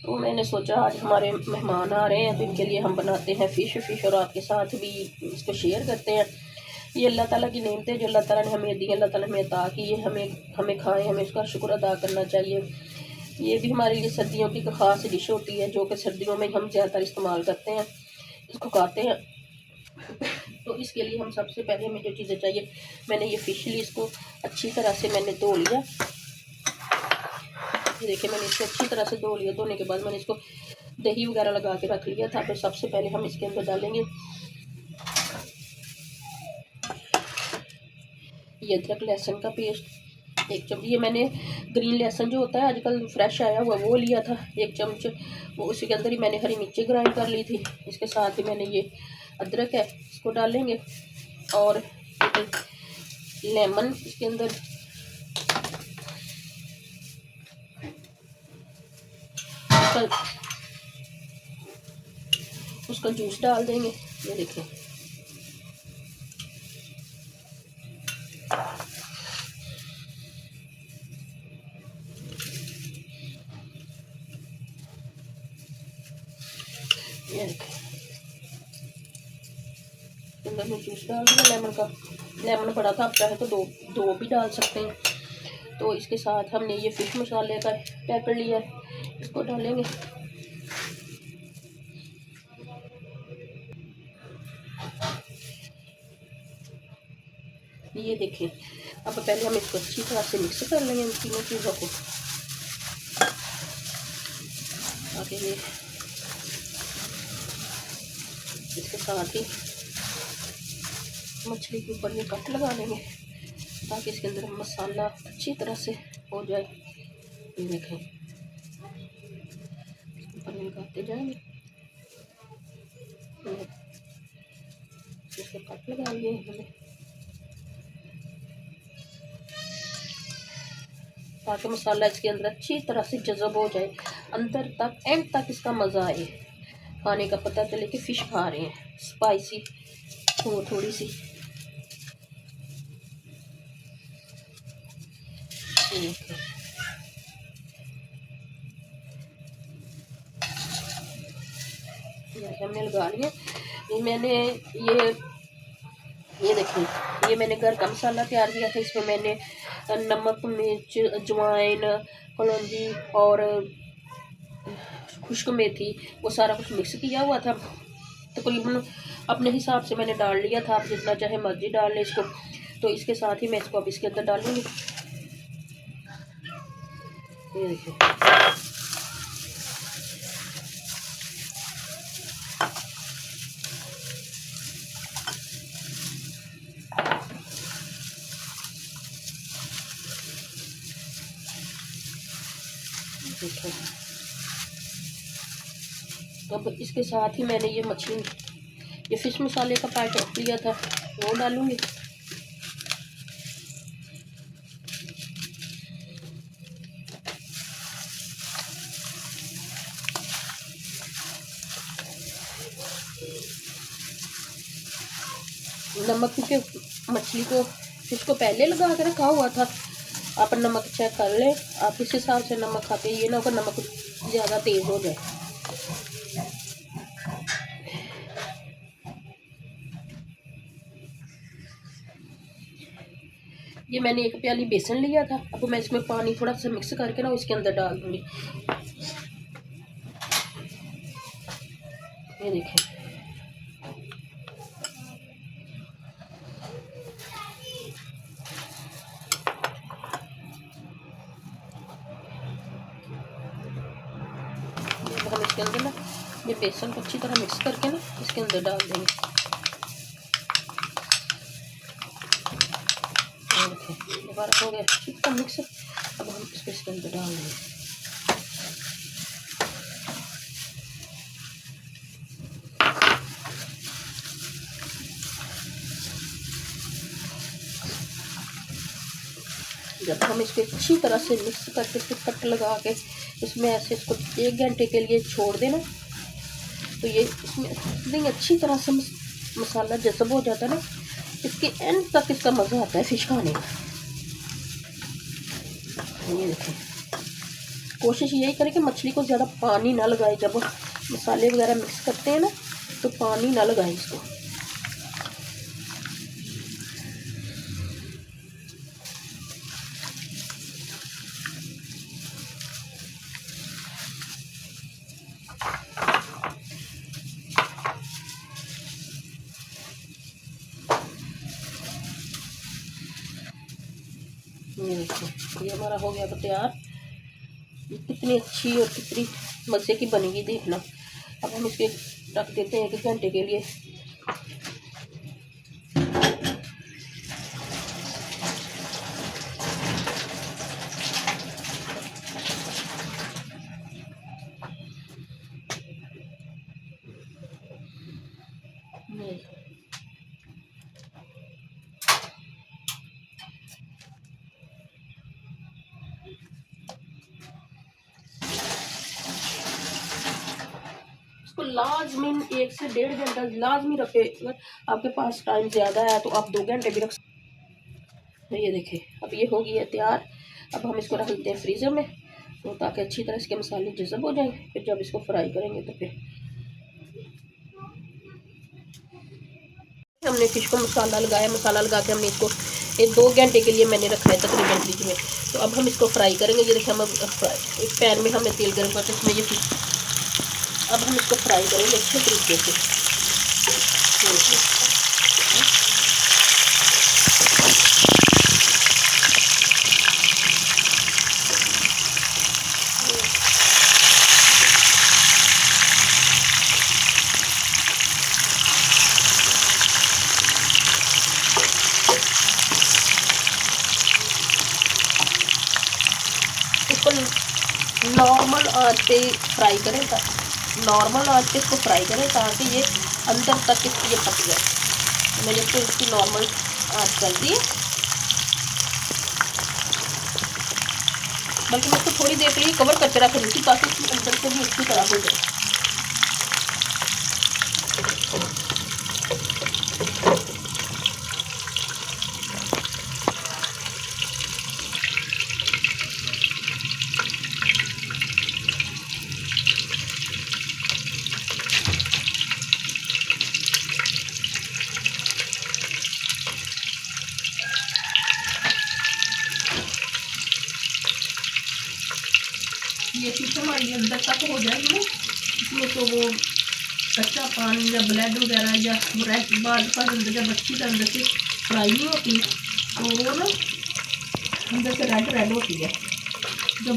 तो मैंने सोचा आज हमारे मेहमान आ रहे हैं तो इनके लिए हम बनाते हैं फ़िश और आपके साथ भी इसको शेयर करते हैं। ये अल्लाह ताला की नेमतें जो अल्लाह ताला ने हमें दी, अल्लाह ताला हमें अता की, ये हमें खाएं, हमें उसका शुक्र अदा करना चाहिए। ये भी हमारे लिए सर्दियों की ख़ास डिश होती है जो कि सर्दियों में हम ज़्यादातर इस्तेमाल करते हैं, इसको खाते हैं। तो इसके लिए हम सबसे पहले हमें जो चीज़ें चाहिए, मैंने ये फ़िश ली, इसको अच्छी तरह से मैंने धो लिया। ये देखिए मैंने इसको अच्छी तरह से धो लिया। धोने के बाद मैंने इसको दही वगैरह लगा के रख लिया था। तो सबसे पहले हम इसके अंदर डालेंगे ये अदरक लहसुन का पेस्ट 1 चम्मच। ये मैंने ग्रीन लहसुन जो होता है आजकल फ्रेश आया हुआ वो लिया था 1 चम्मच। वो उसी के अंदर ही मैंने हरी मिर्ची ग्राइंड कर ली थी। इसके साथ ही मैंने ये अदरक है इसको डालेंगे और लेमन इसके अंदर उसका जूस डाल देंगे। ये देखिए ये देखिए अंदर में जूस डाल दिया लेमन का। लेमन पड़ा था, आप चाहे तो दो भी डाल सकते हैं। तो इसके साथ हमने ये फ़िश मसाले का पैकेट लिया है, इसको डालेंगे। ये देखिए अब पहले हम इसको अच्छी तरह से मिक्स कर लेंगे इन तीनों चीज़ों को। आगे ये इसके साथ ही मछली के ऊपर ये कट लगा लेंगे ताकि इसके अंदर मसाला अच्छी तरह से हो जाए। ये देखें ऊपर लगाते जाएंगे। इसको कट लगा लिए हमने ताकि मसाला इसके अंदर अच्छी तरह से जज़ब हो जाए, अंदर तक एंड तक इसका मज़ा आए, खाने का पता चले कि फ़िश खा रहे हैं। स्पाइसी हो थोड़ी सी। हमने लगा लिया। ये मैंने ये देखिए ये मैंने घर का मसाला तैयार किया था। इसमें मैंने नमक, मिर्च, अजवाइन, कलौंजी और खुश्क मेथी वो सारा कुछ मिक्स किया हुआ था। तकरीबन अपने हिसाब से मैंने डाल लिया था, आप जितना चाहे मर्जी डाल लें इसको। तो इसके साथ ही मैं इसको अब इसके अंदर डालूंगी। ये देखिए देखो अब इसके साथ ही मैंने ये फ़िश मसाले का पैकेट लिया था वो डालूंगी। नमक क्योंकि मछली को फ़िश को पहले लगा के रखा हुआ था, आप नमक चेक कर लें। आप इस हिसाब से नमक खाते, ये ना हो नमक ज़्यादा तेज़ हो जाए। ये मैंने 1 प्याली बेसन लिया था। अब मैं इसमें पानी थोड़ा सा मिक्स करके ना इसके अंदर डाल दूँगी। ये देखें हम इसके अंदर ना ये बेसन को अच्छी तरह मिक्स करके ना इसके अंदर डाल देंगे। दोबारा हो गया अच्छी तरह मिक्स। अब हम इसको इसके अंदर डाल देंगे। जब हम इसको अच्छी तरह से मिक्स करके फिर कट लगा के इसमें ऐसे इसको 1 घंटे के लिए छोड़ देना, तो ये इसमें इतनी अच्छी तरह से मसाला जज़ब हो जाता है ना, इसके एंड तक इसका मज़ा आता है फ़िश खाने का। ये देखें कोशिश यही करें कि मछली को ज़्यादा पानी ना लगाए। जब मसाले वगैरह मिक्स करते हैं ना तो पानी ना लगाए इसको। ये देखो, ये हमारा हो गया तो तैयार। कितनी अच्छी और कितनी मज़े की बनेगी देखना। अब हम इसके रख देते हैं 1 घंटे के लिए। इसको लाजमी 1 से 1.5 घंटा लाजमी रखे। अगर आपके पास टाइम ज़्यादा है तो आप 2 घंटे भी रख सकते। ये देखिए, अब ये हो गई है तैयार। अब हम इसको रख देते हैं फ्रीज़र में तो ताकि अच्छी तरह इसके मसाले जज़ब हो जाएंगे। फिर जब इसको फ्राई करेंगे तो फिर हमने फ़िश को मसाला लगाया। मसाला लगा के हमने इसको 2 घंटे के लिए मैंने रखा है तकरीबन फ्रिज में। तो अब हम इसको फ्राई करेंगे। ये देखिए, हम एक पैन में हमने तेल गर्म करके इसमें ये फिश, अब हम इसको फ्राई करेंगे अच्छे तरीके से। इसको नॉर्मल आंच पे फ्राई करें, नॉर्मल आंच पे इसको फ्राई करें ताकि ये अंदर तक ये पक जाए। मैंने इसको इसकी नॉर्मल आंच कर दी, बल्कि मैं इसको थोड़ी देर के लिए कवर करके रख रही थी ताकि इसकी अंदर से भी अच्छी तरह हो जाए। ये फिश हमारी अंदर तक हो जाएगी ना, इसमें तो वो कच्चा पानी या ब्लड वगैरह या रेड बाद का अंदर जब अच्छी तरह अंदर से फ्राई नहीं होती तो वो ना अंदर से रेड रेड होती है जब।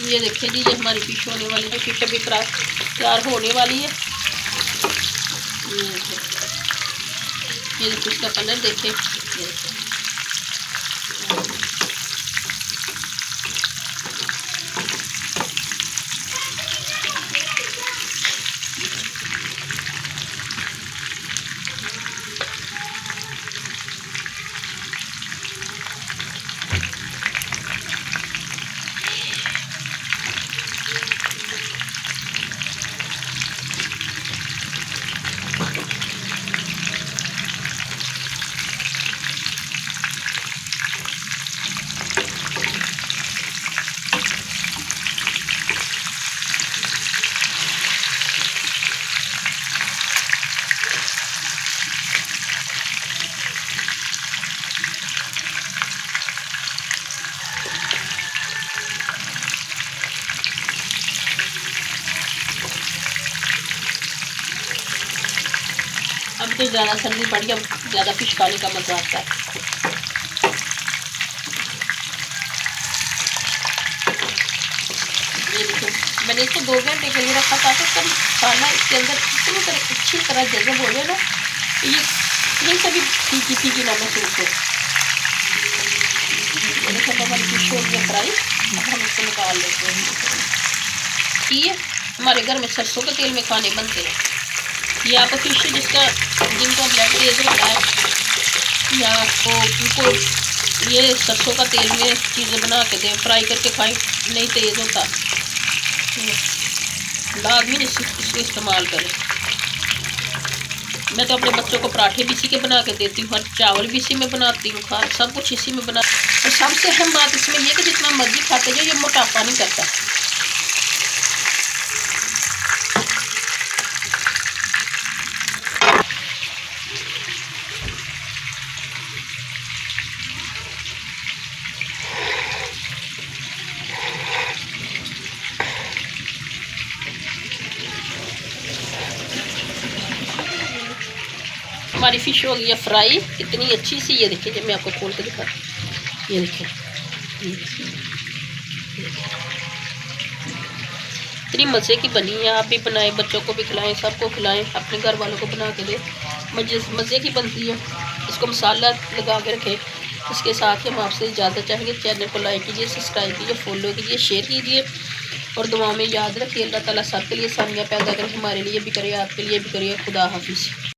ये देखिए जी, ये हमारी फिश होने वाली है। फिश अभी तैयार होने वाली है। ये देखिए, इसका कलर देखिए। अब तो ज़्यादा सर्दी बढ़ गया, ज़्यादा फिश खाने का मज़ा आता है। ये देखो, मैंने इसको 2 घंटे के लिए रखा था तो कभी खाना इसके अंदर इतनी तरह अच्छी तरह जज़ब हो जाए ना, ये कहीं से भी फीकी फीकी ना महसूस हो। मैंने सब हमारी फिश हो गया फ्राई। अब हम इसको निकाल लेते हैं। ये हमारे घर में सरसों के तेल में खाने बनते हैं। ये आपको फिश जिनको ब्लड तेज होता है या उनको ये सरसों का तेल में चीज़ें बना के दें, फ्राई करके खाएं, नहीं तेज़ होता, लाजमी इसको इस्तेमाल करें। मैं तो अपने बच्चों को पराठे भी इसी के बना के देती हूँ, हर चावल भी इसी में बनाती हूँ, सब कुछ इसी में बना। और सबसे अहम बात इसमें ये कि जितना मर्जी खाते जाओ, ये मोटापा नहीं करता। हमारी फ़िश हो गई है फ्राई, कितनी अच्छी सी। ये देखिए, जब मैं आपको खोल के दिखा, ये देखिए, इतनी मज़े की बनी है। आप भी बनाएं, बच्चों को भी खिलाएं, सबको खिलाएं, अपने घर वालों को बना के दें। मज़े की बनती है। इसको मसाला लगा के रखें। इसके साथ ही हम आपसे इजाज़त चाहेंगे। चैनल को लाइक कीजिए, सब्सक्राइब कीजिए, फॉलो कीजिए, शेयर कीजिए और दुआओं में याद रखिए। अल्लाह ताला सबके लिए आसानियाँ पैदा करें, हमारे लिए भी करे, आपके लिए भी करे। खुदा हाफिज़।